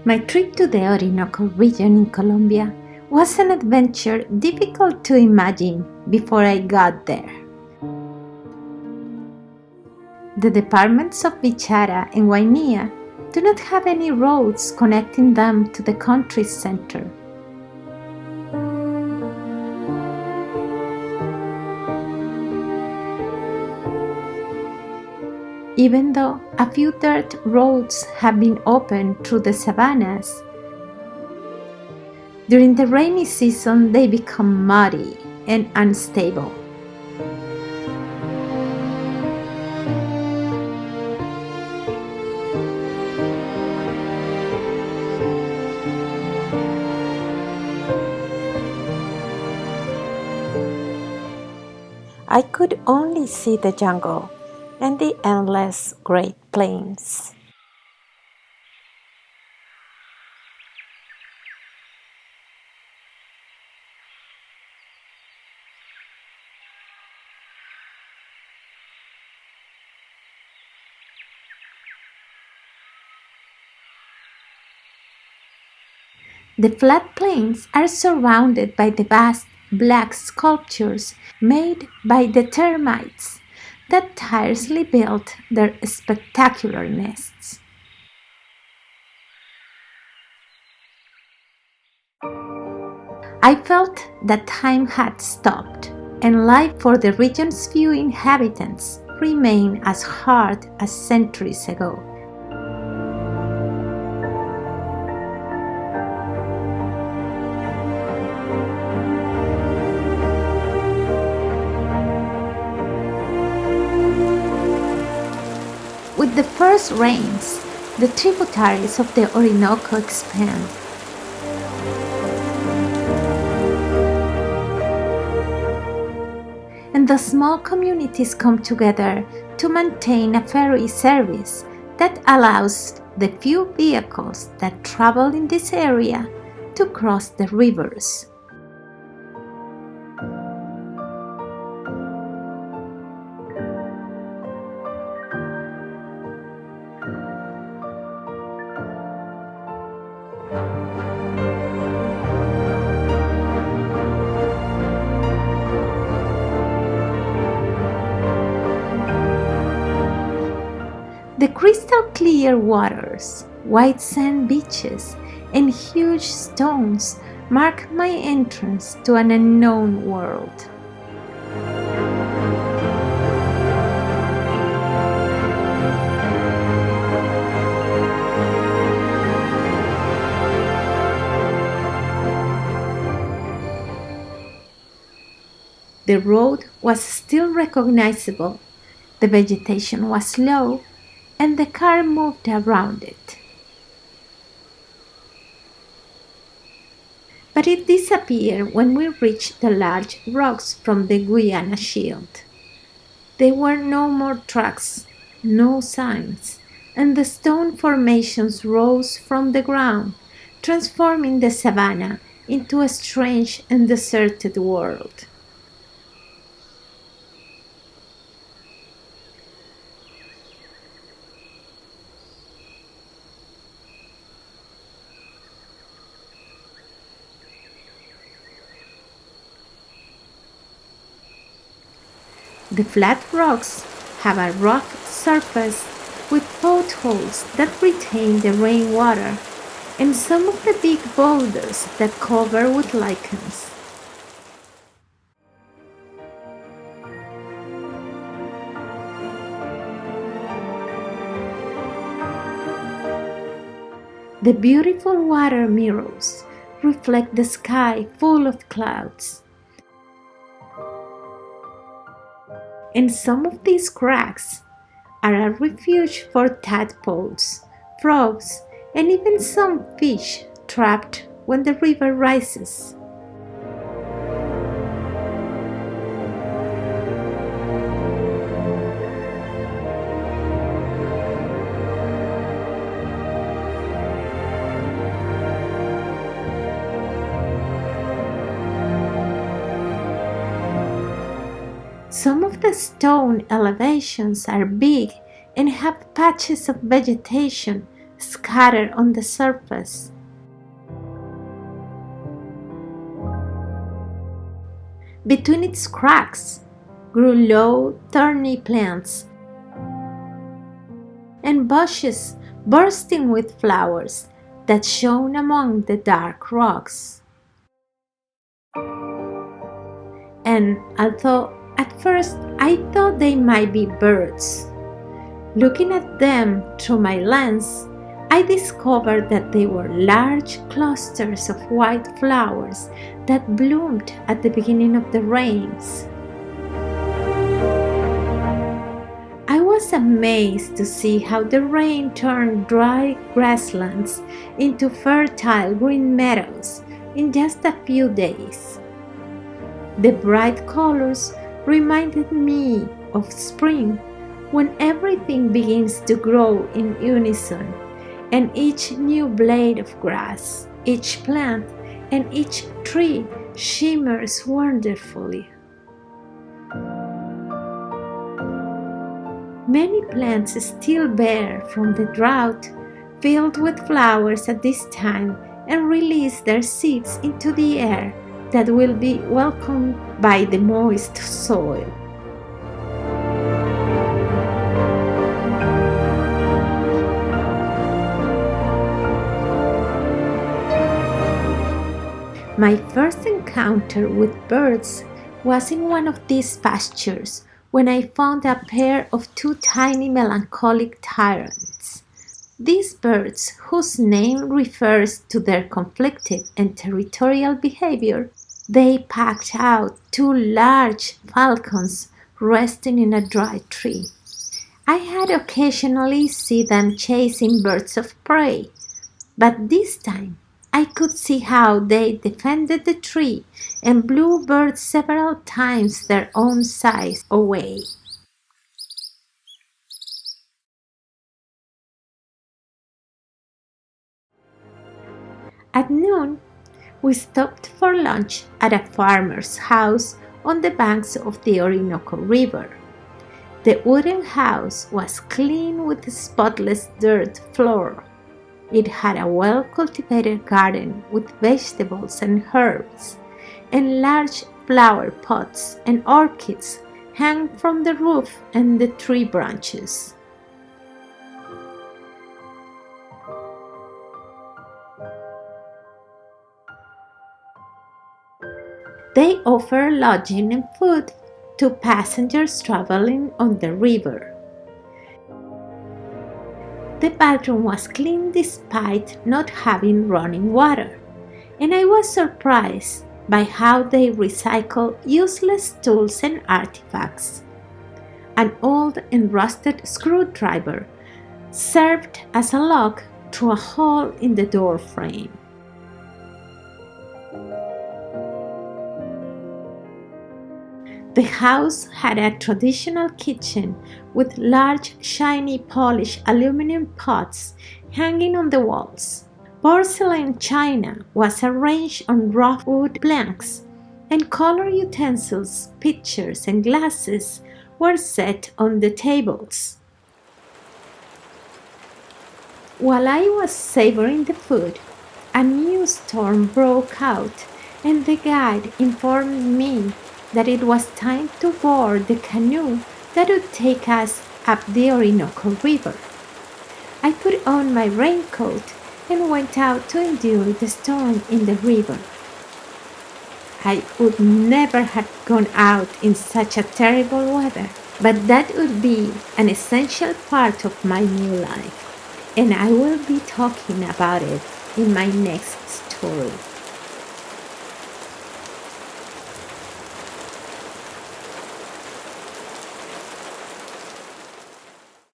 My trip to the Orinoco region in Colombia was an adventure difficult to imagine before I got there. The departments of Vichada and Guainía do not have any roads connecting them to the country's center. Even though a few dirt roads have been opened through the savannahs, during the rainy season they become muddy and unstable. I could only see the jungle and the endless Great Plains. The flat plains are surrounded by the vast black sculptures made by the termites that tirelessly built their spectacular nests. I felt that time had stopped, and life for the region's few inhabitants remained as hard as centuries ago. With the first rains, the tributaries of the Orinoco expand. And the small communities come together to maintain a ferry service that allows the few vehicles that travel in this area to cross the rivers. The crystal clear waters, white sand beaches, and huge stones mark my entrance to an unknown world. The road was still recognizable, the vegetation was low, and the car moved around it. But it disappeared when we reached the large rocks from the Guiana Shield. There were no more tracks, no signs, and the stone formations rose from the ground, transforming the savannah into a strange and deserted world. The flat rocks have a rough surface with potholes that retain the rainwater and some of the big boulders that cover with lichens. The beautiful water mirrors reflect the sky full of clouds. And some of these cracks are a refuge for tadpoles, frogs, and even some fish trapped when the river rises. Some of the stone elevations are big and have patches of vegetation scattered on the surface. Between its cracks grew low, thorny plants and bushes bursting with flowers that shone among the dark rocks. And although at first I thought they might be birds, looking at them through my lens, I discovered that they were large clusters of white flowers that bloomed at the beginning of the rains. I was amazed to see how the rain turned dry grasslands into fertile green meadows in just a few days. The bright colors reminded me of spring, when everything begins to grow in unison, and each new blade of grass, each plant, and each tree shimmers wonderfully. Many plants still bear from the drought, filled with flowers at this time, and release their seeds into the air that will be welcomed by the moist soil. My first encounter with birds was in one of these pastures, when I found a pair of two tiny melancholic tyrants. These birds, whose name refers to their conflicted and territorial behavior, they packed out two large falcons resting in a dry tree. I had occasionally seen them chasing birds of prey, but this time I could see how they defended the tree and blew birds several times their own size away. At noon, we stopped for lunch at a farmer's house on the banks of the Orinoco River. The wooden house was clean with a spotless dirt floor. It had a well-cultivated garden with vegetables and herbs, and large flower pots and orchids hang from the roof and the tree branches. They offer lodging and food to passengers traveling on the river. The bathroom was clean despite not having running water, and I was surprised by how they recycle useless tools and artifacts. An old and rusted screwdriver served as a lock through a hole in the door frame. The house had a traditional kitchen with large, shiny, polished aluminum pots hanging on the walls. Porcelain china was arranged on rough wood planks, and colored utensils, pitchers, and glasses were set on the tables. While I was savoring the food, a new storm broke out, and the guide informed me that it was time to board the canoe that would take us up the Orinoco River. I put on my raincoat and went out to endure the storm in the river. I would never have gone out in such a terrible weather, but that would be an essential part of my new life, and I will be talking about it in my next story.